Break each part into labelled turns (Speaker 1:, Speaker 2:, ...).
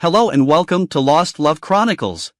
Speaker 1: Hello and welcome to Lost Love Chronicles.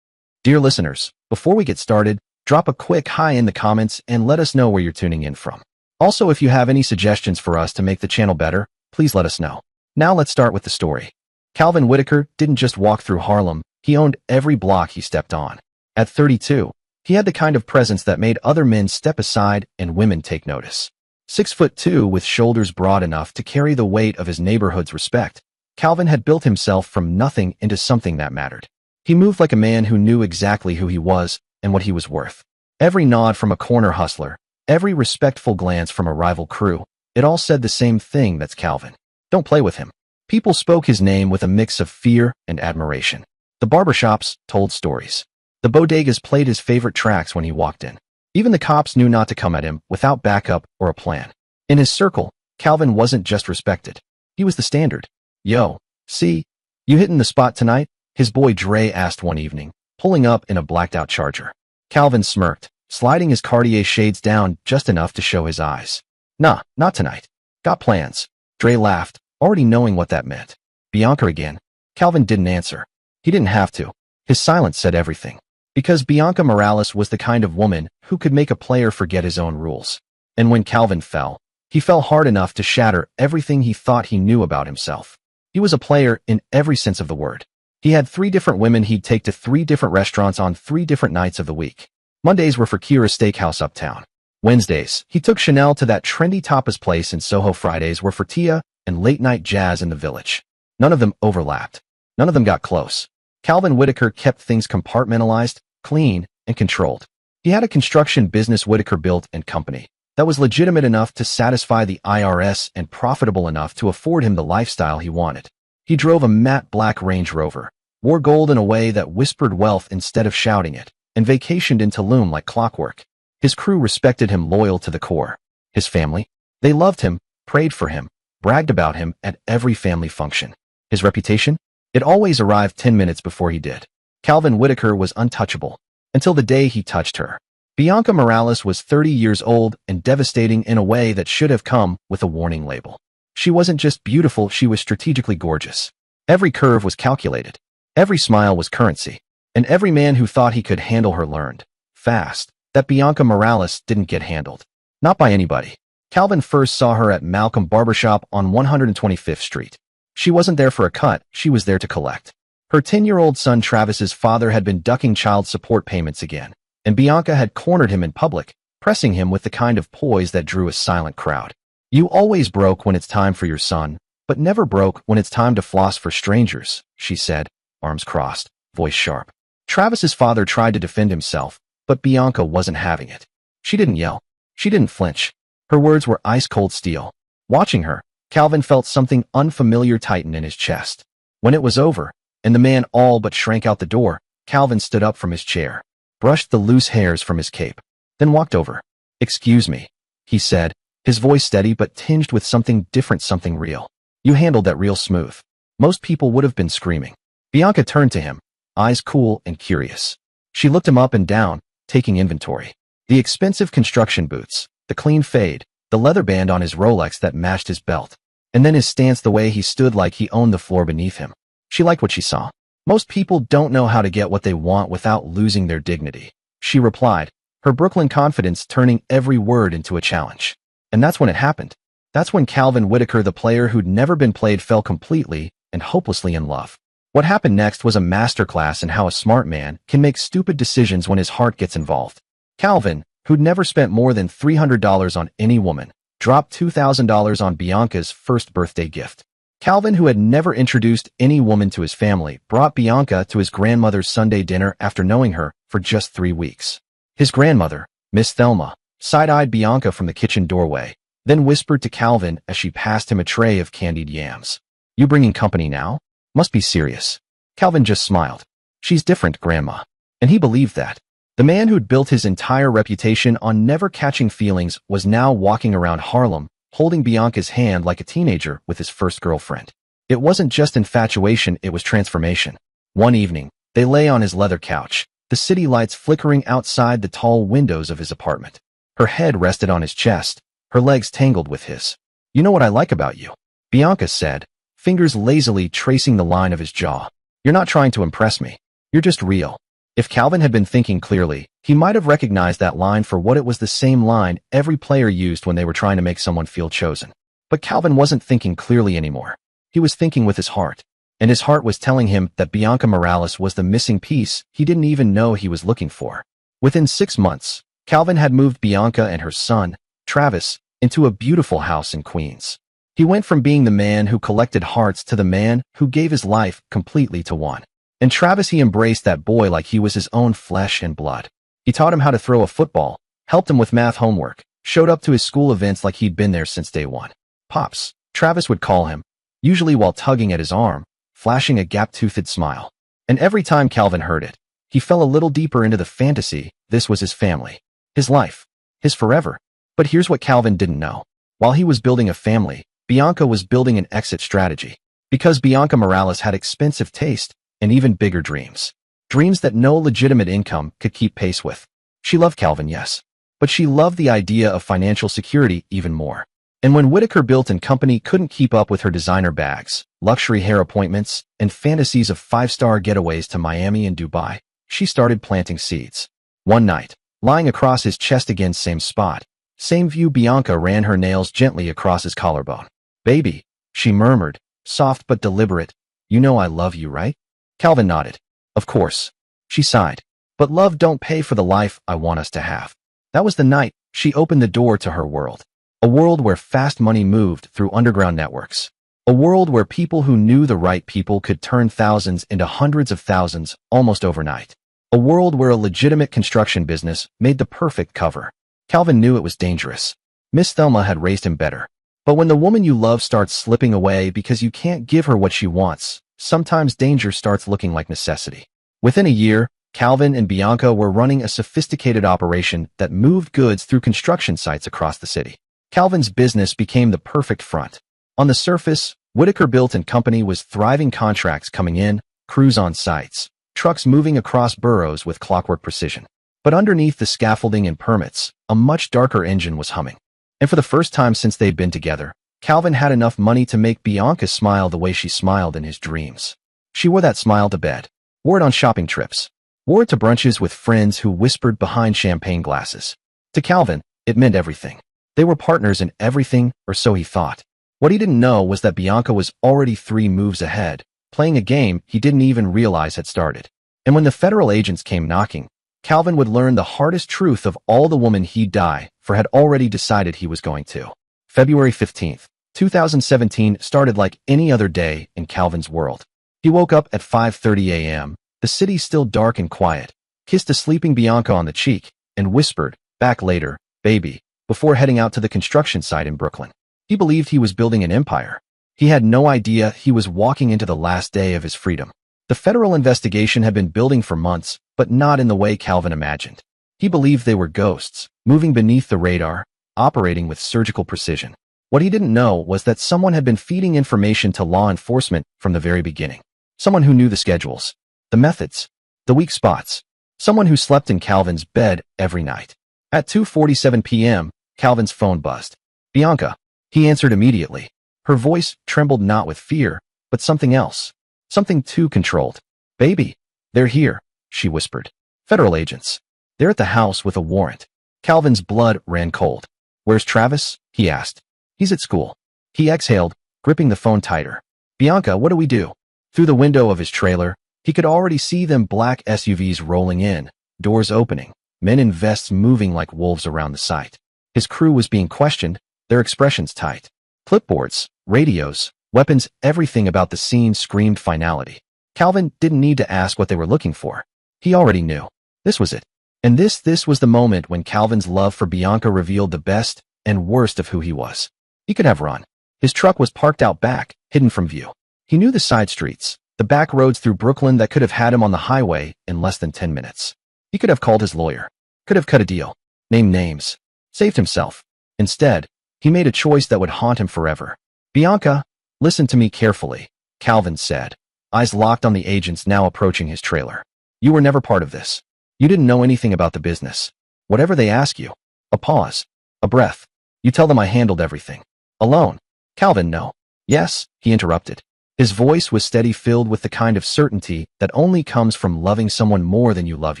Speaker 2: Dear listeners, before we get started, drop a quick hi in the comments and let us know where you're tuning in from. Also, if you have any suggestions for us to make the channel better, please let us know. Now let's start with the story. Calvin Whitaker didn't just walk through Harlem, he owned every block he stepped on. At 32, he had the kind of presence that made other men step aside and women take notice. 6'2" with shoulders broad enough to carry the weight of his neighborhood's respect, Calvin had built himself from nothing into something that mattered. He moved like a man who knew exactly who he was and what he was worth. Every nod from a corner hustler, every respectful glance from a rival crew, it all said the same thing: that's Calvin. Don't play with him. People spoke his name with a mix of fear and admiration. The barbershops told stories. The bodegas played his favorite tracks when he walked in. Even the cops knew not to come at him without backup or a plan. In his circle, Calvin wasn't just respected. He was the standard. "Yo, see, you hitting the spot tonight?" his boy Dre asked one evening, pulling up in a blacked-out Charger. Calvin smirked, sliding his Cartier shades down just enough to show his eyes. "Nah, not tonight. Got plans." Dre laughed, already knowing what that meant. "Bianca again?" Calvin didn't answer. He didn't have to. His silence said everything. Because Bianca Morales was the kind of woman who could make a player forget his own rules. And when Calvin fell, he fell hard enough to shatter everything he thought he knew about himself. He was a player in every sense of the word. He had 3 different women he'd take to 3 different restaurants on 3 different nights of the week. Mondays were for Kira's Steakhouse uptown. Wednesdays, he took Chanel to that trendy tapas place in Soho. Fridays were for Tia and late-night jazz in the Village. None of them overlapped. None of them got close. Calvin Whitaker kept things compartmentalized, clean, and controlled. He had a construction business, Whitaker Built and Company, that was legitimate enough to satisfy the IRS and profitable enough to afford him the lifestyle he wanted. He drove a matte black Range Rover, wore gold in a way that whispered wealth instead of shouting it, and vacationed in Tulum like clockwork. His crew respected him loyal to the core. His family? They loved him, prayed for him, bragged about him at every family function. His reputation? It always arrived 10 minutes before he did. Calvin Whitaker was untouchable, until the day he touched her. Bianca Morales was 30 years old and devastating in a way that should have come with a warning label. She wasn't just beautiful, she was strategically gorgeous. Every curve was calculated. Every smile was currency. And every man who thought he could handle her learned, fast, that Bianca Morales didn't get handled. Not by anybody. Calvin first saw her at Malcolm Barbershop on 125th Street. She wasn't there for a cut, she was there to collect. Her 10-year-old son Travis's father had been ducking child support payments again, and Bianca had cornered him in public, pressing him with the kind of poise that drew a silent crowd. "You always broke when it's time for your son, but never broke when it's time to floss for strangers," she said, arms crossed, voice sharp. Travis's father tried to defend himself, but Bianca wasn't having it. She didn't yell. She didn't flinch. Her words were ice-cold steel. Watching her, Calvin felt something unfamiliar tighten in his chest. When it was over, and the man all but shrank out the door, Calvin stood up from his chair, brushed the loose hairs from his cape, then walked over. "Excuse me," he said, his voice steady but tinged with something different, something real. "You handled that real smooth." Most people would have been screaming. Bianca turned to him, eyes cool and curious. She looked him up and down, taking inventory. The expensive construction boots, the clean fade, the leather band on his Rolex that matched his belt, and then his stance, the way he stood like he owned the floor beneath him. She liked what she saw. "Most people don't know how to get what they want without losing their dignity," she replied, her Brooklyn confidence turning every word into a challenge. And that's when it happened. That's when Calvin Whitaker, the player who'd never been played, fell completely and hopelessly in love. What happened next was a masterclass in how a smart man can make stupid decisions when his heart gets involved. Calvin, who'd never spent more than $300 on any woman, dropped $2,000 on Bianca's first birthday gift. Calvin, who had never introduced any woman to his family, brought Bianca to his grandmother's Sunday dinner after knowing her for just 3 weeks. His grandmother, Miss Thelma, side-eyed Bianca from the kitchen doorway, then whispered to Calvin as she passed him a tray of candied yams. "You bringing company now? Must be serious." Calvin just smiled. "She's different, Grandma." And he believed that. The man who'd built his entire reputation on never catching feelings was now walking around Harlem, holding Bianca's hand like a teenager with his first girlfriend. It wasn't just infatuation, it was transformation. One evening, they lay on his leather couch, the city lights flickering outside the tall windows of his apartment. Her head rested on his chest, her legs tangled with his. "You know what I like about you," Bianca said, fingers lazily tracing the line of his jaw. "You're not trying to impress me. You're just real." If Calvin had been thinking clearly, he might have recognized that line for what it was, the same line every player used when they were trying to make someone feel chosen. But Calvin wasn't thinking clearly anymore. He was thinking with his heart. And his heart was telling him that Bianca Morales was the missing piece he didn't even know he was looking for. Within 6 months, Calvin had moved Bianca and her son, Travis, into a beautiful house in Queens. He went from being the man who collected hearts to the man who gave his life completely to one. And Travis, he embraced that boy like he was his own flesh and blood. He taught him how to throw a football, helped him with math homework, showed up to his school events like he'd been there since day one. "Pops," Travis would call him, usually while tugging at his arm, flashing a gap-toothed smile. And every time Calvin heard it, he fell a little deeper into the fantasy. This was his family, his life, his forever. But here's what Calvin didn't know. While he was building a family, Bianca was building an exit strategy. Because Bianca Morales had expensive taste and even bigger dreams. Dreams that no legitimate income could keep pace with. She loved Calvin, yes. But she loved the idea of financial security even more. And when Whitaker-Bilton and Company couldn't keep up with her designer bags, luxury hair appointments, and fantasies of 5-star getaways to Miami and Dubai, she started planting seeds. One night, lying across his chest again, same spot, same view, Bianca ran her nails gently across his collarbone. "Baby," she murmured, soft but deliberate, "you know I love you, right?" Calvin nodded. "Of course." She sighed. "But love don't pay for the life I want us to have." That was the night she opened the door to her world. A world where fast money moved through underground networks. A world where people who knew the right people could turn thousands into hundreds of thousands almost overnight. A world where a legitimate construction business made the perfect cover. Calvin knew it was dangerous. Miss Thelma had raised him better. But when the woman you love starts slipping away because you can't give her what she wants, sometimes danger starts looking like necessity. Within a year, Calvin and Bianca were running a sophisticated operation that moved goods through construction sites across the city. Calvin's business became the perfect front. On the surface, Whitaker-Bilton and Company was thriving, contracts coming in, crews on sites, trucks moving across boroughs with clockwork precision. But underneath the scaffolding and permits, a much darker engine was humming. And for the first time since they'd been together, Calvin had enough money to make Bianca smile the way she smiled in his dreams. She wore that smile to bed, wore it on shopping trips, wore it to brunches with friends who whispered behind champagne glasses. To Calvin, it meant everything. They were partners in everything, or so he thought. What he didn't know was that Bianca was already 3 moves ahead, playing a game he didn't even realize had started. And when the federal agents came knocking, Calvin would learn the hardest truth of all: the woman he'd die for had already decided he was going to. February 15th, 2017 started like any other day in Calvin's world. He woke up at 5:30 a.m., the city still dark and quiet, kissed a sleeping Bianca on the cheek, and whispered, "Back later, baby," before heading out to the construction site in Brooklyn. He believed he was building an empire. He had no idea he was walking into the last day of his freedom. The federal investigation had been building for months, but not in the way Calvin imagined. He believed they were ghosts, moving beneath the radar, operating with surgical precision. What he didn't know was that someone had been feeding information to law enforcement from the very beginning. Someone who knew the schedules, the methods, the weak spots. Someone who slept in Calvin's bed every night. At 2:47 p.m., Calvin's phone buzzed. "Bianca." He answered immediately. Her voice trembled not with fear, but something else. Something too controlled. "Baby, they're here," she whispered. "Federal agents. They're at the house with a warrant." Calvin's blood ran cold. "Where's Travis?" he asked. "He's at school." He exhaled, gripping the phone tighter. "Bianca, what do we do?" Through the window of his trailer, he could already see them black SUVs rolling in, doors opening, men in vests moving like wolves around the site. His crew was being questioned, their expressions tight. Clipboards, radios, weapons, everything about the scene screamed finality. Calvin didn't need to ask what they were looking for. He already knew. This was it. And this was the moment when Calvin's love for Bianca revealed the best and worst of who he was. He could have run. His truck was parked out back, hidden from view. He knew the side streets, the back roads through Brooklyn that could have had him on the highway in less than 10 minutes. He could have called his lawyer, could have cut a deal, named names, saved himself. Instead, he made a choice that would haunt him forever. "Bianca, listen to me carefully," Calvin said, eyes locked on the agents now approaching his trailer. "You were never part of this. You didn't know anything about the business. Whatever they ask you." A pause. A breath. "You tell them I handled everything. Alone." "Calvin, no." "Yes," he interrupted. His voice was steady, filled with the kind of certainty that only comes from loving someone more than you love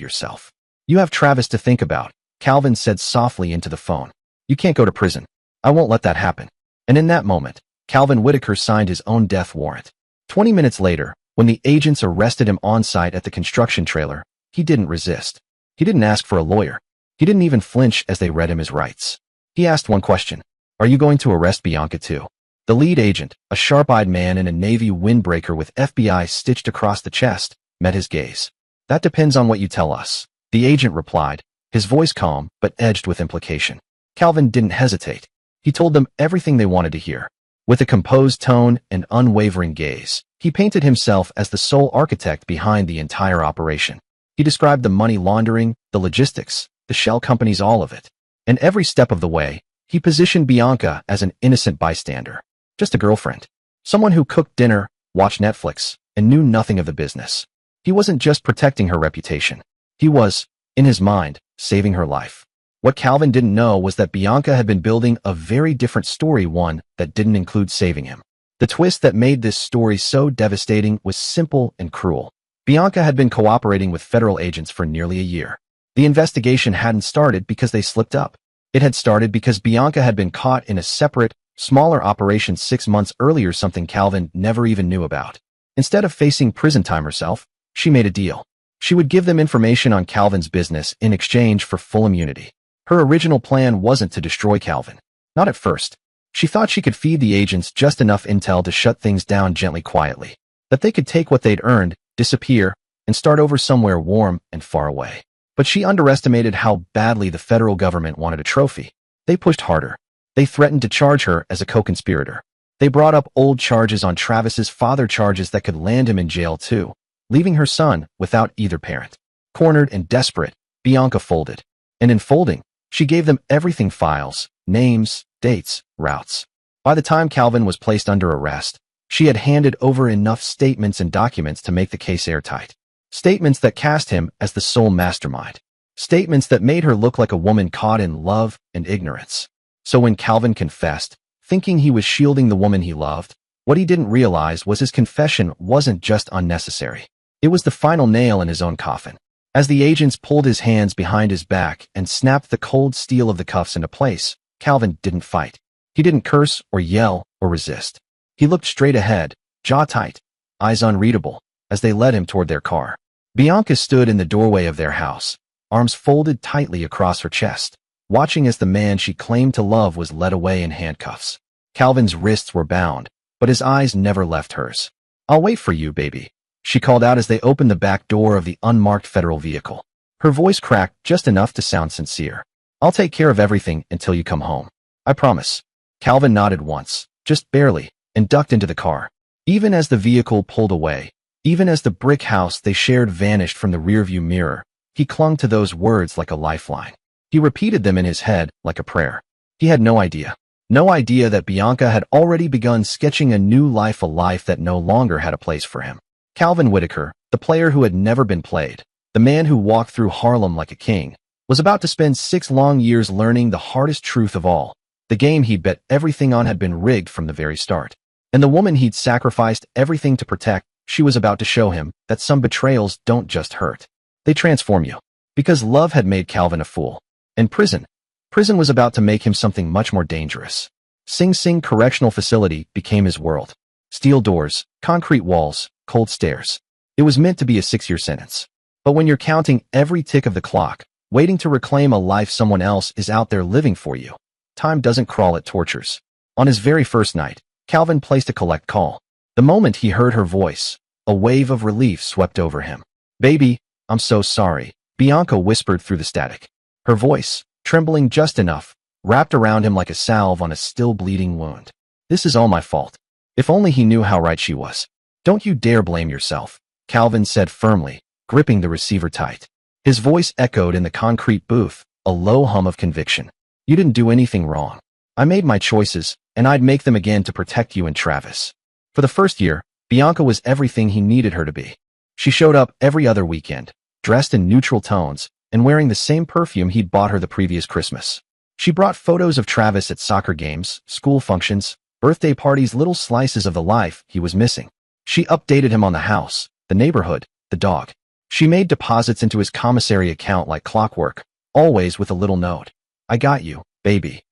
Speaker 2: yourself. "You have Travis to think about," Calvin said softly into the phone. "You can't go to prison. I won't let that happen." And in that moment, Calvin Whitaker signed his own death warrant. 20 minutes later, when the agents arrested him on-site at the construction trailer, he didn't resist. He didn't ask for a lawyer. He didn't even flinch as they read him his rights. He asked one question: "Are you going to arrest Bianca too?" The lead agent, a sharp-eyed man in a navy windbreaker with FBI stitched across the chest, met his gaze. "That depends on what you tell us," the agent replied, his voice calm but edged with implication. Calvin didn't hesitate. He told them everything they wanted to hear. With a composed tone and unwavering gaze, he painted himself as the sole architect behind the entire operation. He described the money laundering, the logistics, the shell companies, all of it. And every step of the way, he positioned Bianca as an innocent bystander. Just a girlfriend. Someone who cooked dinner, watched Netflix, and knew nothing of the business. He wasn't just protecting her reputation. He was, in his mind, saving her life. What Calvin didn't know was that Bianca had been building a very different story, one that didn't include saving him. The twist that made this story so devastating was simple and cruel. Bianca had been cooperating with federal agents for nearly a year. The investigation hadn't started because they slipped up. It had started because Bianca had been caught in a separate, smaller operation 6 months earlier, something Calvin never even knew about. Instead of facing prison time herself, she made a deal. She would give them information on Calvin's business in exchange for full immunity. Her original plan wasn't to destroy Calvin. Not at first. She thought she could feed the agents just enough intel to shut things down gently, quietly. That they could take what they'd earned, disappear, and start over somewhere warm and far away. But she underestimated how badly the federal government wanted a trophy. They pushed harder. They threatened to charge her as a co-conspirator. They brought up old charges on Travis's father, charges that could land him in jail too, leaving her son without either parent. Cornered and desperate, Bianca folded. And in folding, she gave them everything: files, names, dates, routes. By the time Calvin was placed under arrest, she had handed over enough statements and documents to make the case airtight. Statements that cast him as the sole mastermind. Statements that made her look like a woman caught in love and ignorance. So when Calvin confessed, thinking he was shielding the woman he loved, what he didn't realize was his confession wasn't just unnecessary. It was the final nail in his own coffin. As the agents pulled his hands behind his back and snapped the cold steel of the cuffs into place, Calvin didn't fight. He didn't curse or yell or resist. He looked straight ahead, jaw tight, eyes unreadable, as they led him toward their car. Bianca stood in the doorway of their house, arms folded tightly across her chest, watching as the man she claimed to love was led away in handcuffs. Calvin's wrists were bound, but his eyes never left hers. "I'll wait for you, baby," she called out as they opened the back door of the unmarked federal vehicle. Her voice cracked just enough to sound sincere. "I'll take care of everything until you come home. I promise." Calvin nodded once, just barely, and ducked into the car. Even as the vehicle pulled away, even as the brick house they shared vanished from the rearview mirror, he clung to those words like a lifeline. He repeated them in his head like a prayer. He had no idea. No idea that Bianca had already begun sketching a new life, a life that no longer had a place for him. Calvin Whitaker, the player who had never been played, the man who walked through Harlem like a king, was about to spend 6 long years learning the hardest truth of all. The game he'd bet everything on had been rigged from the very start. And the woman he'd sacrificed everything to protect, she was about to show him that some betrayals don't just hurt. They transform you. Because love had made Calvin a fool. And prison was about to make him something much more dangerous. Sing Sing Correctional Facility became his world. Steel doors, concrete walls, cold stairs. It was meant to be a 6-year sentence. But when you're counting every tick of the clock, waiting to reclaim a life someone else is out there living for you, time doesn't crawl, it tortures. On his very first night, Calvin placed a collect call. The moment he heard her voice, a wave of relief swept over him. "Baby, I'm so sorry," Bianca whispered through the static. Her voice, trembling just enough, wrapped around him like a salve on a still bleeding wound. "This is all my fault." If only he knew how right she was. "Don't you dare blame yourself," Calvin said firmly, gripping the receiver tight. His voice echoed in the concrete booth, a low hum of conviction. "You didn't do anything wrong. I made my choices, and I'd make them again to protect you and Travis." For the first year, Bianca was everything he needed her to be. She showed up every other weekend, dressed in neutral tones, and wearing the same perfume he'd bought her the previous Christmas. She brought photos of Travis at soccer games, school functions, birthday parties, little slices of the life he was missing. She updated him on the house, the neighborhood, the dog. She made deposits into his commissary account like clockwork, always with a little note. I got you, baby.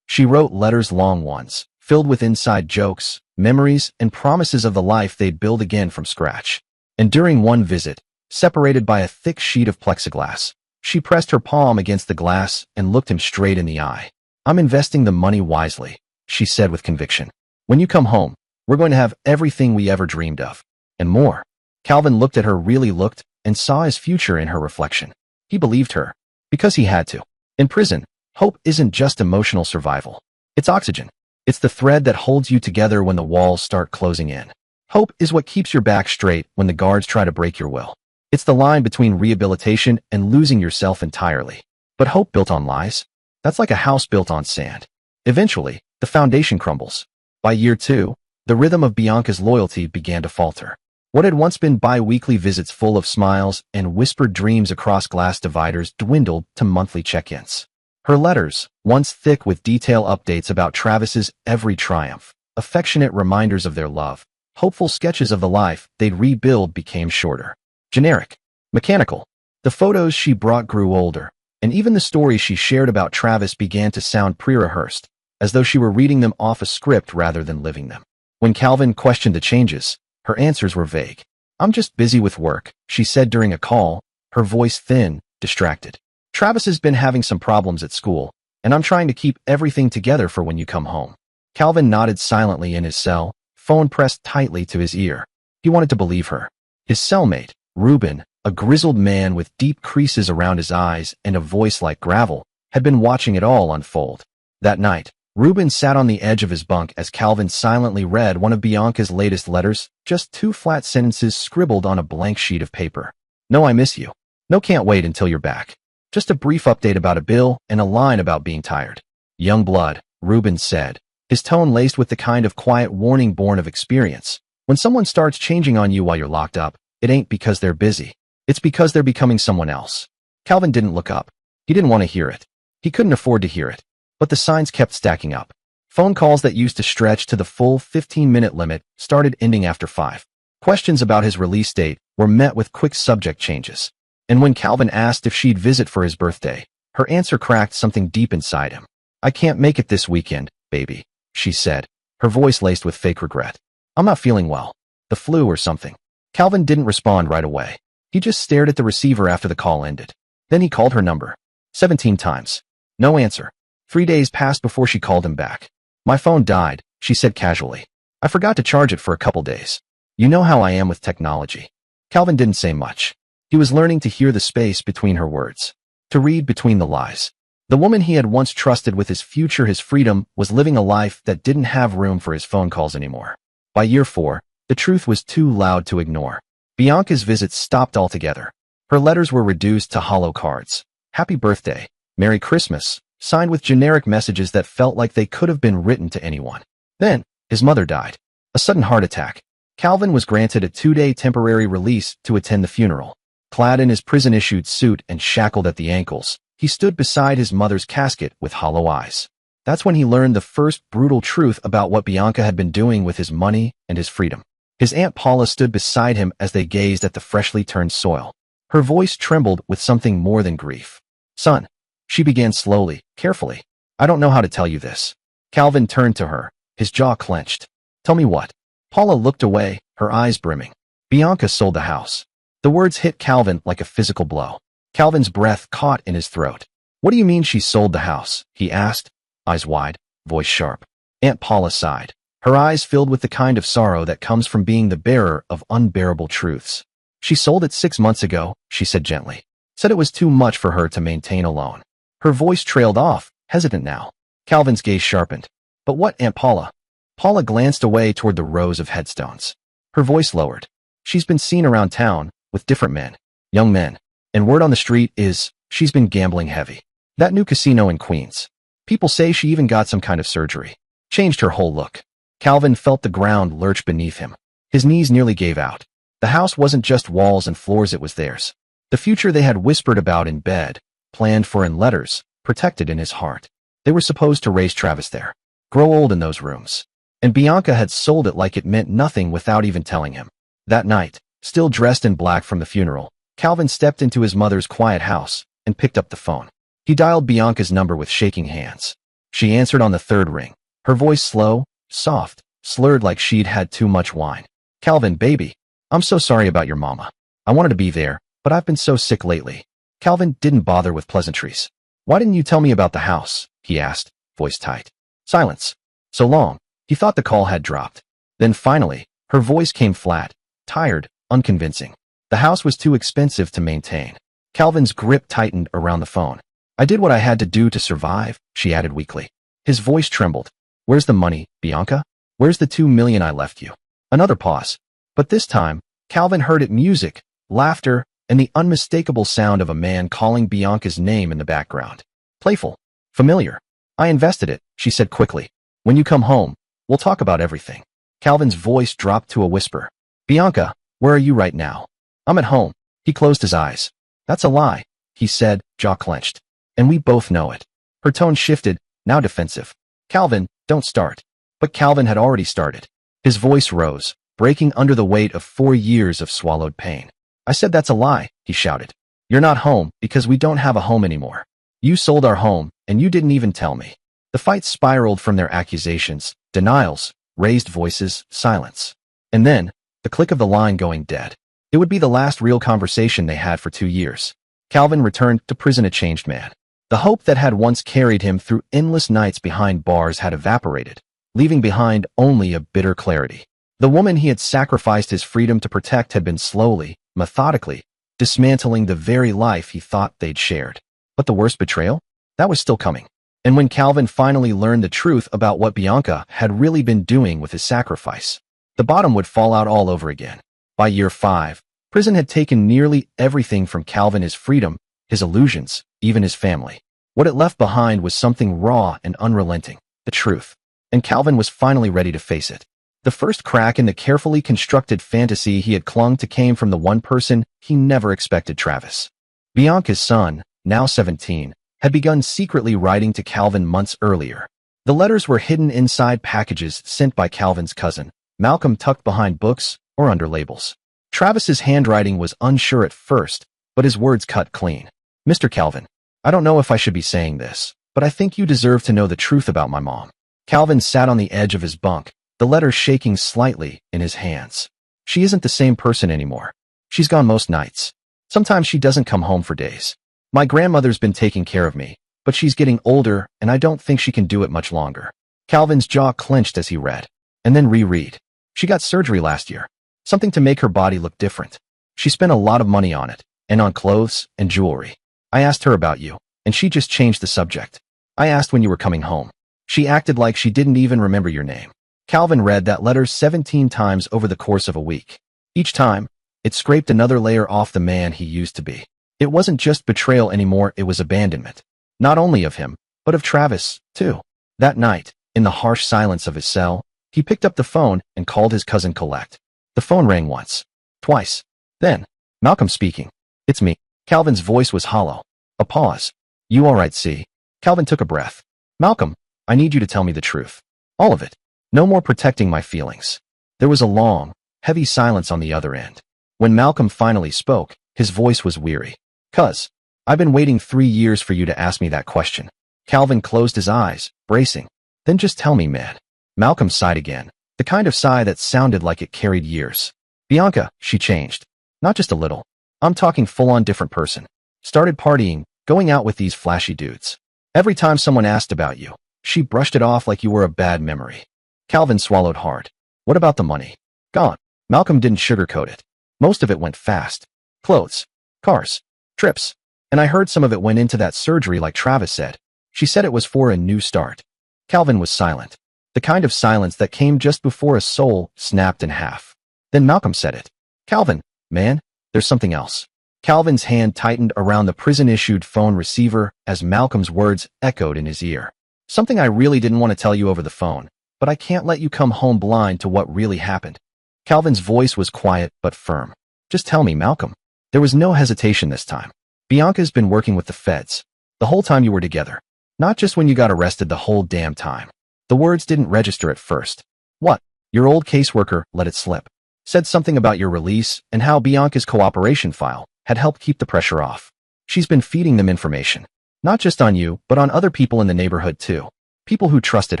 Speaker 2: She wrote letters, long ones, filled with inside jokes, memories, and promises of the life they'd build again from scratch. And during one visit, separated by a thick sheet of plexiglass, she pressed her palm against the glass and looked him straight in the eye. I'm investing the money wisely, she said with conviction. When you come home, we're going to have everything we ever dreamed of. And more. Calvin looked at her, really looked, and saw his future in her reflection. He believed her. Because he had to. In prison, hope isn't just emotional survival. It's oxygen. It's the thread that holds you together when the walls start closing in. Hope is what keeps your back straight when the guards try to break your will. It's the line between rehabilitation and losing yourself entirely. But hope built on lies? That's like a house built on sand. Eventually, the foundation crumbles. By year 2, the rhythm of Bianca's loyalty began to falter. What had once been bi-weekly visits full of smiles and whispered dreams across glass dividers dwindled to monthly check-ins. Her letters, once thick with detailed updates about Travis's every triumph, affectionate reminders of their love, hopeful sketches of the life they'd rebuild, became shorter. Generic. Mechanical. The photos she brought grew older, and even the stories she shared about Travis began to sound pre-rehearsed, as though she were reading them off a script rather than living them. When Calvin questioned the changes, her answers were vague. I'm just busy with work, she said during a call, her voice thin, distracted. Travis has been having some problems at school, and I'm trying to keep everything together for when you come home. Calvin nodded silently in his cell, phone pressed tightly to his ear. He wanted to believe her. His cellmate, Ruben, a grizzled man with deep creases around his eyes and a voice like gravel, had been watching it all unfold. That night, Ruben sat on the edge of his bunk as Calvin silently read one of Bianca's latest letters, just 2 flat sentences scribbled on a blank sheet of paper. No, I miss you. No, can't wait until you're back. Just a brief update about a bill and a line about being tired. Young blood, Ruben said, his tone laced with the kind of quiet warning born of experience. When someone starts changing on you while you're locked up, it ain't because they're busy. It's because they're becoming someone else. Calvin didn't look up. He didn't want to hear it. He couldn't afford to hear it. But the signs kept stacking up. Phone calls that used to stretch to the full 15-minute limit started ending after 5. Questions about his release date were met with quick subject changes. And when Calvin asked if she'd visit for his birthday, her answer cracked something deep inside him. I can't make it this weekend, baby, she said, her voice laced with fake regret. I'm not feeling well. The flu or something. Calvin didn't respond right away. He just stared at the receiver after the call ended. Then he called her number. 17 times. No answer. 3 days passed before she called him back. My phone died, she said casually. I forgot to charge it for a couple days. You know how I am with technology. Calvin didn't say much. He was learning to hear the space between her words, to read between the lies. The woman he had once trusted with his future, his freedom, was living a life that didn't have room for his phone calls anymore. By year 4, the truth was too loud to ignore. Bianca's visits stopped altogether. Her letters were reduced to hollow cards. Happy birthday, Merry Christmas, signed with generic messages that felt like they could have been written to anyone. Then, his mother died. A sudden heart attack. Calvin was granted a 2-day temporary release to attend the funeral. Clad in his prison-issued suit and shackled at the ankles, he stood beside his mother's casket with hollow eyes. That's when he learned the first brutal truth about what Bianca had been doing with his money and his freedom. His Aunt Paula stood beside him as they gazed at the freshly turned soil. Her voice trembled with something more than grief. Son, she began slowly, carefully. I don't know how to tell you this. Calvin turned to her, his jaw clenched. Tell me what? Paula looked away, her eyes brimming. Bianca sold the house. The words hit Calvin like a physical blow. Calvin's breath caught in his throat. What do you mean she sold the house? He asked, eyes wide, voice sharp. Aunt Paula sighed. Her eyes filled with the kind of sorrow that comes from being the bearer of unbearable truths. She sold it 6 months ago, she said gently. Said it was too much for her to maintain alone. Her voice trailed off, hesitant now. Calvin's gaze sharpened. But what, Aunt Paula? Paula glanced away toward the rows of headstones. Her voice lowered. She's been seen around town, with different men, young men, and word on the street is, she's been gambling heavy. That new casino in Queens. People say she even got some kind of surgery. Changed her whole look. Calvin felt the ground lurch beneath him. His knees nearly gave out. The house wasn't just walls and floors, it was theirs. The future they had whispered about in bed, planned for in letters, protected in his heart. They were supposed to raise Travis there, grow old in those rooms. And Bianca had sold it like it meant nothing without even telling him. That night, still dressed in black from the funeral, Calvin stepped into his mother's quiet house and picked up the phone. He dialed Bianca's number with shaking hands. She answered on the third ring, her voice slow, soft, slurred like she'd had too much wine. "Calvin, baby, I'm so sorry about your mama. I wanted to be there, but I've been so sick lately." Calvin didn't bother with pleasantries. "Why didn't you tell me about the house?" he asked, voice tight. Silence. So long. He thought the call had dropped. Then finally, her voice came flat, tired, unconvincing. The house was too expensive to maintain. Calvin's grip tightened around the phone. "I did what I had to do to survive," she added weakly. His voice trembled. "Where's the money, Bianca? Where's the $2 million I left you?" Another pause. But this time, Calvin heard it: music, laughter, and the unmistakable sound of a man calling Bianca's name in the background. Playful. Familiar. "I invested it," she said quickly. "When you come home, we'll talk about everything." Calvin's voice dropped to a whisper. "Bianca, where are you right now?" "I'm at home." He closed his eyes. "That's a lie," he said, jaw clenched. "And we both know it." Her tone shifted, now defensive. "Calvin, don't start." But Calvin had already started. His voice rose, breaking under the weight of 4 years of swallowed pain. "I said that's a lie," he shouted. "You're not home because we don't have a home anymore. You sold our home, and you didn't even tell me." The fight spiraled from their accusations, denials, raised voices, silence. And then, the click of the line going dead. It would be the last real conversation they had for 2 years. Calvin returned to prison a changed man. The hope that had once carried him through endless nights behind bars had evaporated, leaving behind only a bitter clarity. The woman he had sacrificed his freedom to protect had been slowly, methodically, dismantling the very life he thought they'd shared. But the worst betrayal? That was still coming. And when Calvin finally learned the truth about what Bianca had really been doing with his sacrifice, the bottom would fall out all over again. By year 5, prison had taken nearly everything from Calvin: his freedom, his illusions, even his family. What it left behind was something raw and unrelenting, the truth. And Calvin was finally ready to face it. The first crack in the carefully constructed fantasy he had clung to came from the one person he never expected: Travis. Bianca's son, now 17, had begun secretly writing to Calvin months earlier. The letters were hidden inside packages sent by Calvin's cousin, Malcolm, tucked behind books or under labels. Travis's handwriting was unsure at first, but his words cut clean. "Mr. Calvin, I don't know if I should be saying this, but I think you deserve to know the truth about my mom." Calvin sat on the edge of his bunk, the letter shaking slightly in his hands. "She isn't the same person anymore. She's gone most nights. Sometimes she doesn't come home for days. My grandmother's been taking care of me, but she's getting older and I don't think she can do it much longer." Calvin's jaw clenched as he read, and then reread. "She got surgery last year. Something to make her body look different. She spent a lot of money on it, and on clothes and jewelry. I asked her about you, and she just changed the subject. I asked when you were coming home. She acted like she didn't even remember your name." Calvin read that letter 17 times over the course of a week. Each time, it scraped another layer off the man he used to be. It wasn't just betrayal anymore, it was abandonment. Not only of him, but of Travis, too. That night, in the harsh silence of his cell, he picked up the phone and called his cousin Colette. The phone rang once, twice. Then, "Malcolm speaking." "It's me." Calvin's voice was hollow. A pause. "You all right, see?" Calvin took a breath. "Malcolm, I need you to tell me the truth. All of it. No more protecting my feelings." There was a long, heavy silence on the other end. When Malcolm finally spoke, his voice was weary. "Cuz, I've been waiting 3 years for you to ask me that question." Calvin closed his eyes, bracing. "Then just tell me, man." Malcolm sighed again, the kind of sigh that sounded like it carried years. "Bianca, she changed. Not just a little. I'm talking full-on different person. Started partying, going out with these flashy dudes. Every time someone asked about you, she brushed it off like you were a bad memory." Calvin swallowed hard. "What about the money?" "Gone." Malcolm didn't sugarcoat it. "Most of it went fast. Clothes, cars, trips. And I heard some of it went into that surgery like Travis said. She said it was for a new start." Calvin was silent. The kind of silence that came just before a soul snapped in half. Then Malcolm said it. "Calvin, man, there's something else." Calvin's hand tightened around the prison-issued phone receiver as Malcolm's words echoed in his ear. "Something I really didn't want to tell you over the phone, but I can't let you come home blind to what really happened." Calvin's voice was quiet but firm. "Just tell me, Malcolm." There was no hesitation this time. "Bianca's been working with the feds. The whole time you were together. Not just when you got arrested, the whole damn time." The words didn't register at first. "What?" Your old caseworker let it slip. Said something about your release and how Bianca's cooperation file had helped keep the pressure off. She's been feeding them information. Not just on you, but on other people in the neighborhood too. People who trusted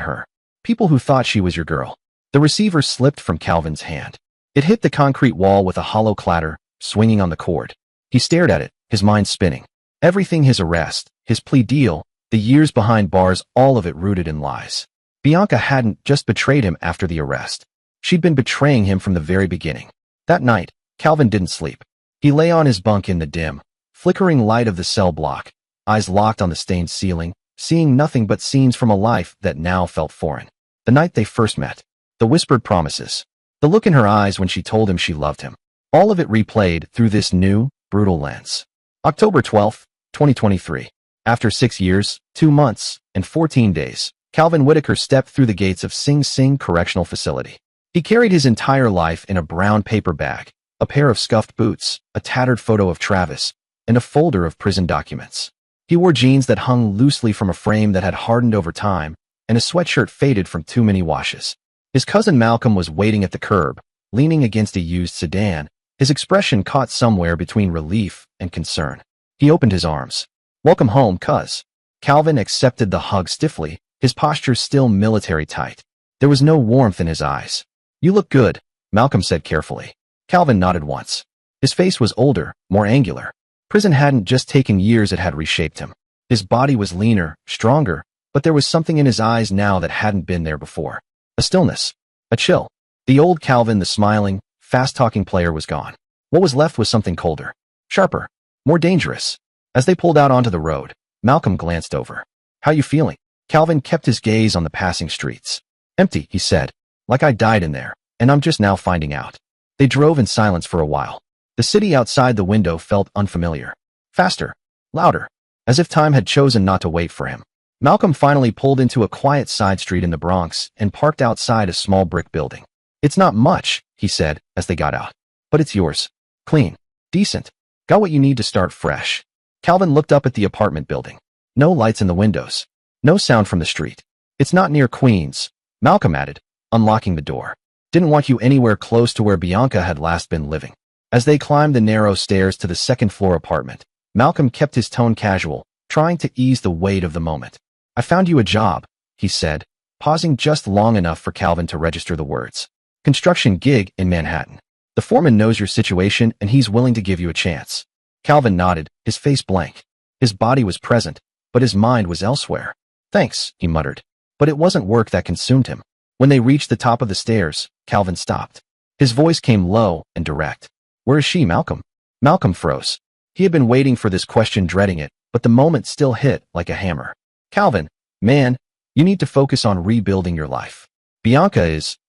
Speaker 2: her. People who thought she was your girl. The receiver slipped from Calvin's hand. It hit the concrete wall with a hollow clatter, swinging on the cord. He stared at it, his mind spinning. Everything, his arrest, his plea deal, the years behind bars, all of it rooted in lies. Bianca hadn't just betrayed him after the arrest. She'd been betraying him from the very beginning. That night, Calvin didn't sleep. He lay on his bunk in the dim, flickering light of the cell block, eyes locked on the stained ceiling, seeing nothing but scenes from a life that now felt foreign. The night they first met. The whispered promises. The look in her eyes when she told him she loved him. All of it replayed through this new, brutal lens. October 12, 2023. After 6 years, 2 months, and 14 days, Calvin Whitaker stepped through the gates of Sing Sing Correctional Facility. He carried his entire life in a brown paper bag, a pair of scuffed boots, a tattered photo of Travis, and a folder of prison documents. He wore jeans that hung loosely from a frame that had hardened over time, and a sweatshirt faded from too many washes. His cousin Malcolm was waiting at the curb, leaning against a used sedan, his expression caught somewhere between relief and concern. He opened his arms. "Welcome home, cuz." Calvin accepted the hug stiffly, his posture still military tight. There was no warmth in his eyes. "You look good," Malcolm said carefully. Calvin nodded once. His face was older, more angular. Prison hadn't just taken years, it had reshaped him. His body was leaner, stronger, but there was something in his eyes now that hadn't been there before. A stillness. A chill. The old Calvin, the smiling, fast-talking player, was gone. What was left was something colder. Sharper. More dangerous. As they pulled out onto the road, Malcolm glanced over. "How you feeling?" Calvin kept his gaze on the passing streets. "Empty," he said. "Like I died in there, and I'm just now finding out." They drove in silence for a while. The city outside the window felt unfamiliar. Faster. Louder. As if time had chosen not to wait for him. Malcolm finally pulled into a quiet side street in the Bronx and parked outside a small brick building. "It's not much," he said as they got out. "But it's yours. Clean. Decent. Got what you need to start fresh." Calvin looked up at the apartment building. No lights in the windows. No sound from the street. "It's not near Queens," Malcolm added, unlocking the door. "Didn't want you anywhere close to where Bianca had last been living." As they climbed the narrow stairs to the second-floor apartment, Malcolm kept his tone casual, trying to ease the weight of the moment. "I found you a job," he said, pausing just long enough for Calvin to register the words. "Construction gig in Manhattan. The foreman knows your situation and he's willing to give you a chance." Calvin nodded, his face blank. His body was present, but his mind was elsewhere. "Thanks," he muttered. But it wasn't work that consumed him. When they reached the top of the stairs, Calvin stopped. His voice came low and direct. "Where is she, Malcolm?" Malcolm froze. He had been waiting for this question, dreading it, but the moment still hit like a hammer. "Calvin, man, you need to focus on rebuilding your life.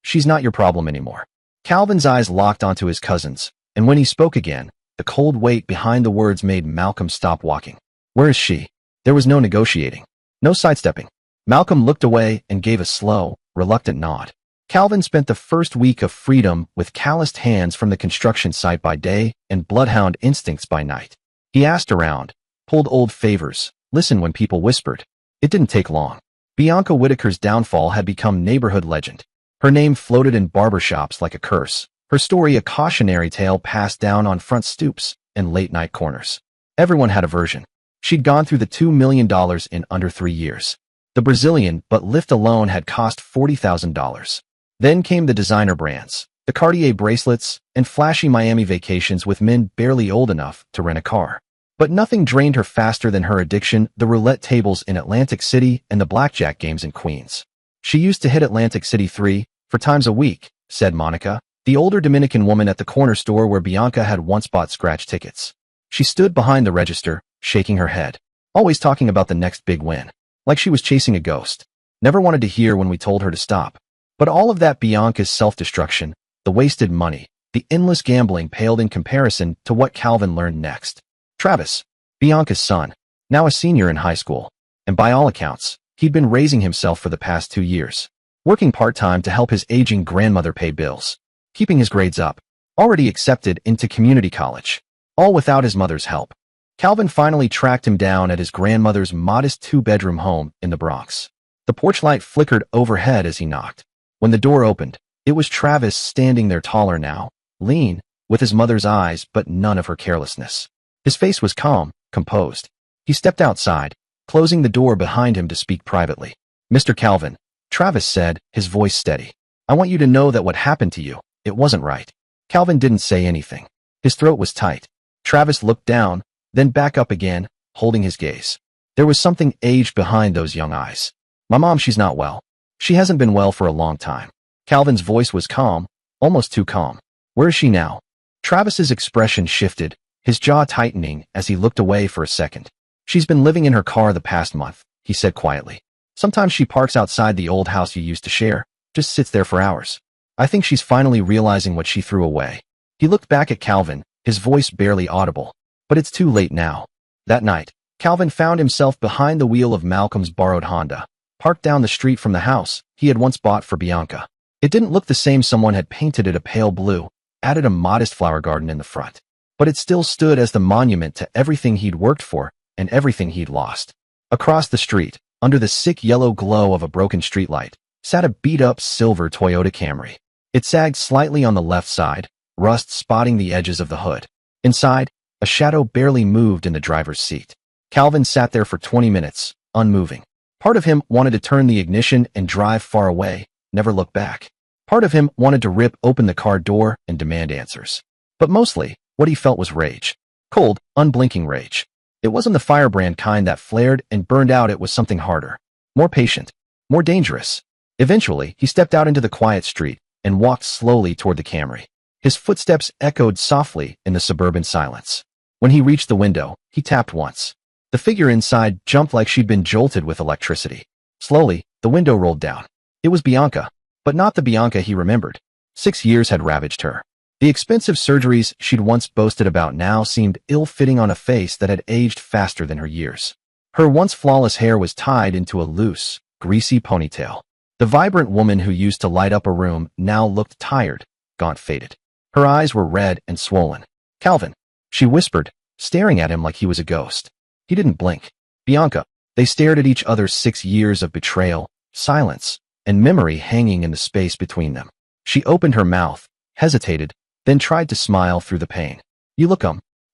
Speaker 2: She's not your problem anymore." Calvin's eyes locked onto his cousin's, and when he spoke again, the cold weight behind the words made Malcolm stop walking. "Where is she?" There was no negotiating. No sidestepping. Malcolm looked away and gave a slow, reluctant nod. Calvin spent the first week of freedom with calloused hands from the construction site by day and bloodhound instincts by night. He asked around, pulled old favors, listened when people whispered. It didn't take long. Bianca Whitaker's downfall had become neighborhood legend. Her name floated in barbershops like a curse. Her story a cautionary tale passed down on front stoops and late-night corners. Everyone had a version. She'd gone through the $2 million in under 3 years. The Brazilian butt lift alone had cost $40,000. Then came the designer brands, the Cartier bracelets, and flashy Miami vacations with men barely old enough to rent a car. But nothing drained her faster than her addiction, the roulette tables in Atlantic City and the blackjack games in Queens. She used to hit Atlantic City 3-4 times a week, said Monica, the older Dominican woman at the corner store where Bianca had once bought scratch tickets. She stood behind the register, shaking her head, always talking about the next big win, like she was chasing a ghost. Never wanted to hear when we told her to stop. But all of that, Bianca's self-destruction, the wasted money, the endless gambling, paled in comparison to what Calvin learned next. Travis, Bianca's son, now a senior in high school, and by all accounts, he'd been raising himself for the past 2 years, working part-time to help his aging grandmother pay bills, keeping his grades up, already accepted into community college, all without his mother's help. Calvin finally tracked him down at his grandmother's modest 2-bedroom home in the Bronx. The porch light flickered overhead as he knocked. When the door opened, it was Travis standing there, taller now, lean, with his mother's eyes but none of her carelessness. His face was calm, composed. He stepped outside, closing the door behind him to speak privately. "Mr. Calvin," Travis said, his voice steady. "I want you to know that what happened to you, it wasn't right." Calvin didn't say anything. His throat was tight. Travis looked down, then back up again, holding his gaze. There was something aged behind those young eyes. "My mom, she's not well. She hasn't been well for a long time." Calvin's voice was calm, almost too calm. "Where is she now?" Travis's expression shifted, his jaw tightening as he looked away for a second. "She's been living in her car the past month," he said quietly. "Sometimes she parks outside the old house you used to share, just sits there for hours. I think she's finally realizing what she threw away." He looked back at Calvin, his voice barely audible. "But it's too late now." That night, Calvin found himself behind the wheel of Malcolm's borrowed Honda, parked down the street from the house he had once bought for Bianca. It didn't look the same. Someone had painted it a pale blue, added a modest flower garden in the front. But it still stood as the monument to everything he'd worked for and everything he'd lost. Across the street, under the sick yellow glow of a broken streetlight, sat a beat-up silver Toyota Camry. It sagged slightly on the left side, rust spotting the edges of the hood. Inside, a shadow barely moved in the driver's seat. Calvin sat there for 20 minutes, unmoving. Part of him wanted to turn the ignition and drive far away, never look back. Part of him wanted to rip open the car door and demand answers. But mostly, what he felt was rage. Cold, unblinking rage. It wasn't the firebrand kind that flared and burned out. It was something harder, more patient, more dangerous. Eventually, he stepped out into the quiet street and walked slowly toward the Camry. His footsteps echoed softly in the suburban silence. When he reached the window, he tapped once. The figure inside jumped like she'd been jolted with electricity. Slowly, the window rolled down. It was Bianca, but not the Bianca he remembered. 6 years had ravaged her. The expensive surgeries she'd once boasted about now seemed ill-fitting on a face that had aged faster than her years. Her once flawless hair was tied into a loose, greasy ponytail. The vibrant woman who used to light up a room now looked tired, gaunt-faced. Her eyes were red and swollen. "Calvin," she whispered, staring at him like he was a ghost. He didn't blink. "Bianca." They stared at each other, 6 years of betrayal, silence, and memory hanging in the space between them. She opened her mouth, hesitated, then tried to smile through the pain. "You look,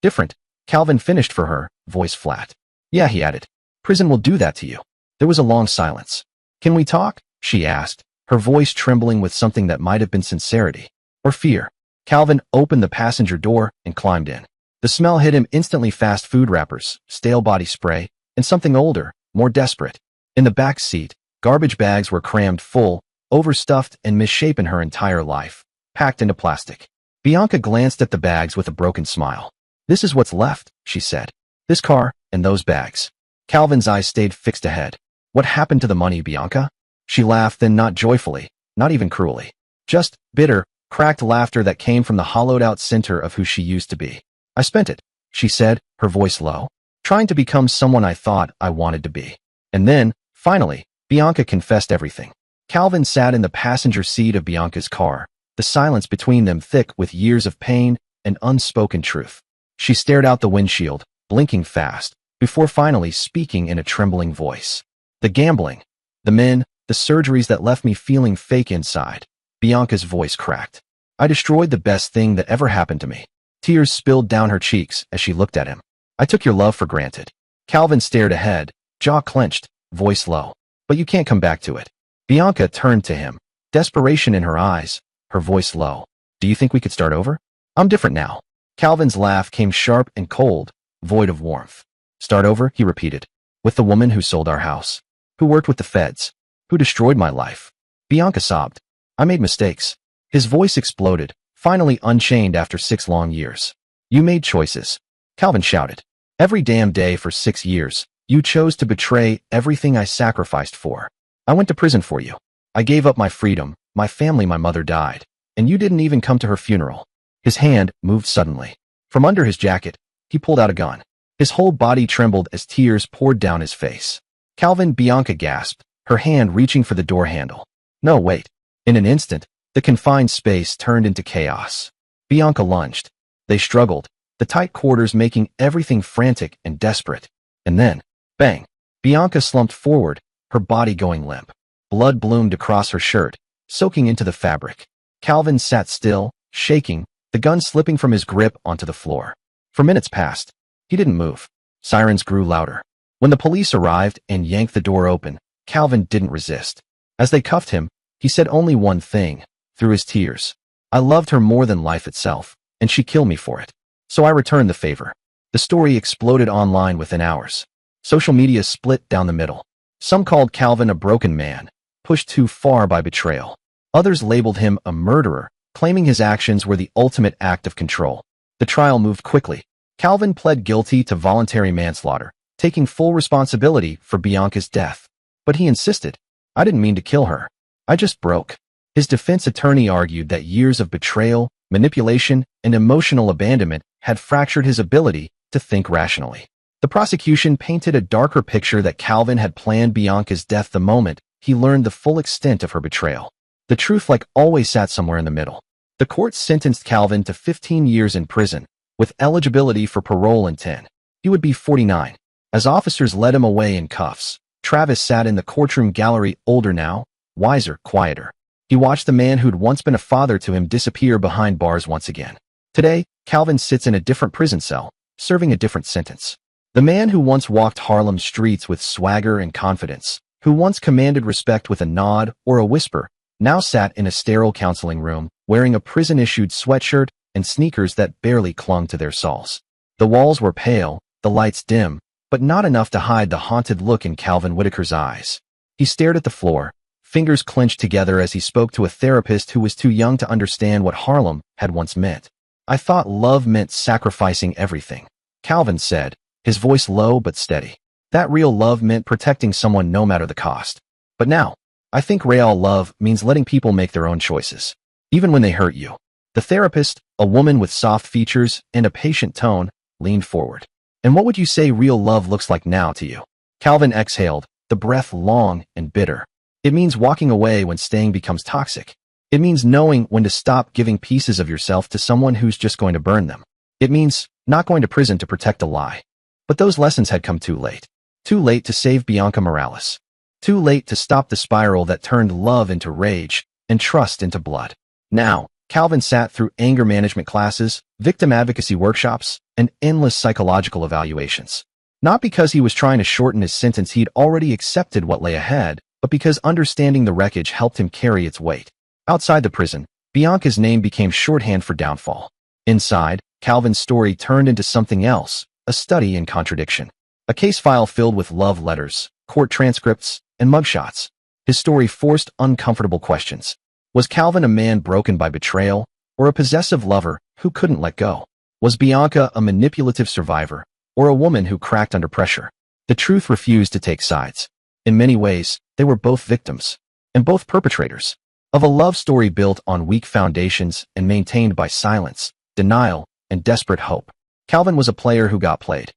Speaker 2: different," Calvin finished for her, voice flat. "Yeah," he added. "Prison will do that to you." There was a long silence. "Can we talk?" she asked, her voice trembling with something that might have been sincerity or fear. Calvin opened the passenger door and climbed in. The smell hit him instantly: fast food wrappers, stale body spray, and something older, more desperate. In the back seat, garbage bags were crammed full, overstuffed and misshapen, her entire life, packed into plastic. Bianca glanced at the bags with a broken smile. "This is what's left," she said. "This car and those bags." Calvin's eyes stayed fixed ahead. "What happened to the money, Bianca?" She laughed, then not joyfully, not even cruelly. Just bitter, cracked laughter that came from the hollowed-out center of who she used to be. "I spent it," she said, her voice low, "trying to become someone I thought I wanted to be." And then, finally, Bianca confessed everything. Calvin sat in the passenger seat of Bianca's car, the silence between them thick with years of pain and unspoken truth. She stared out the windshield, blinking fast, before finally speaking in a trembling voice. "The gambling, the men, the surgeries that left me feeling fake inside." Bianca's voice cracked. "I destroyed the best thing that ever happened to me." Tears spilled down her cheeks as she looked at him. "I took your love for granted." Calvin stared ahead, jaw clenched, voice low. "But you can't come back to it." Bianca turned to him, desperation in her eyes, her voice low. "Do you think we could start over? I'm different now." Calvin's laugh came sharp and cold, void of warmth. "Start over," he repeated. "With the woman who sold our house, who worked with the feds, who destroyed my life." Bianca sobbed. "I made mistakes." His voice exploded, finally unchained after 6 long years. "You made choices," Calvin shouted. "Every damn day for 6 years, you chose to betray everything I sacrificed for. I went to prison for you. I gave up my freedom, my family, my mother died, and you didn't even come to her funeral." His hand moved suddenly. From under his jacket, he pulled out a gun. His whole body trembled as tears poured down his face. "Calvin," Bianca gasped, her hand reaching for the door handle. "No, wait." In an instant, the confined space turned into chaos. Bianca lunged. They struggled, the tight quarters making everything frantic and desperate. And then, bang! Bianca slumped forward, her body going limp. Blood bloomed across her shirt, soaking into the fabric. Calvin sat still, shaking, the gun slipping from his grip onto the floor. For minutes passed. He didn't move. Sirens grew louder. When the police arrived and yanked the door open, Calvin didn't resist. As they cuffed him, he said only one thing, through his tears. I loved her more than life itself, and she killed me for it. So I returned the favor. The story exploded online within hours. Social media split down the middle. Some called Calvin a broken man, pushed too far by betrayal. Others labeled him a murderer, claiming his actions were the ultimate act of control. The trial moved quickly. Calvin pled guilty to voluntary manslaughter, taking full responsibility for Bianca's death. But he insisted, I didn't mean to kill her. I just broke. His defense attorney argued that years of betrayal, manipulation, and emotional abandonment had fractured his ability to think rationally. The prosecution painted a darker picture that Calvin had planned Bianca's death the moment he learned the full extent of her betrayal. The truth, like always, sat somewhere in the middle. The court sentenced Calvin to 15 years in prison, with eligibility for parole in 10. He would be 49. As officers led him away in cuffs, Travis sat in the courtroom gallery, older now, wiser, quieter. He watched the man who'd once been a father to him disappear behind bars once again. Today, Calvin sits in a different prison cell, serving a different sentence. The man who once walked Harlem's streets with swagger and confidence, who once commanded respect with a nod or a whisper, now sat in a sterile counseling room, wearing a prison-issued sweatshirt and sneakers that barely clung to their soles. The walls were pale, the lights dim, but not enough to hide the haunted look in Calvin Whitaker's eyes. He stared at the floor, fingers clenched together as he spoke to a therapist who was too young to understand what Harlem had once meant. I thought love meant sacrificing everything, Calvin said, his voice low but steady. That real love meant protecting someone no matter the cost. But now, I think real love means letting people make their own choices, even when they hurt you. The therapist, a woman with soft features and a patient tone, leaned forward. And what would you say real love looks like now to you? Calvin exhaled, the breath long and bitter. It means walking away when staying becomes toxic. It means knowing when to stop giving pieces of yourself to someone who's just going to burn them. It means not going to prison to protect a lie. But those lessons had come too late. Too late to save Bianca Morales. Too late to stop the spiral that turned love into rage and trust into blood. Now, Calvin sat through anger management classes, victim advocacy workshops, and endless psychological evaluations. Not because he was trying to shorten his sentence, he'd already accepted what lay ahead, but because understanding the wreckage helped him carry its weight. Outside the prison, Bianca's name became shorthand for downfall. Inside, Calvin's story turned into something else, a study in contradiction. A case file filled with love letters, court transcripts, and mugshots. His story forced uncomfortable questions. Was Calvin a man broken by betrayal, or a possessive lover who couldn't let go? Was Bianca a manipulative survivor, or a woman who cracked under pressure? The truth refused to take sides. In many ways, they were both victims, and both perpetrators, of a love story built on weak foundations and maintained by silence, denial, and desperate hope. Calvin was a player who got played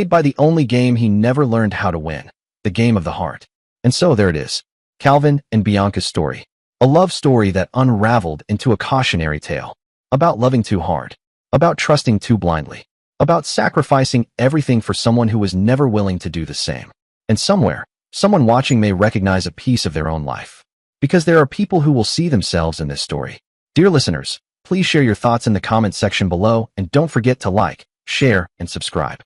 Speaker 2: by the only game he never learned how to win, the game of the heart. And so there it is, Calvin and Bianca's story. A love story that unraveled into a cautionary tale. About loving too hard. About trusting too blindly. About sacrificing everything for someone who was never willing to do the same. And somewhere, someone watching may recognize a piece of their own life. Because there are people who will see themselves in this story. Dear listeners, please share your thoughts in the comments section below and don't forget to like, share, and subscribe.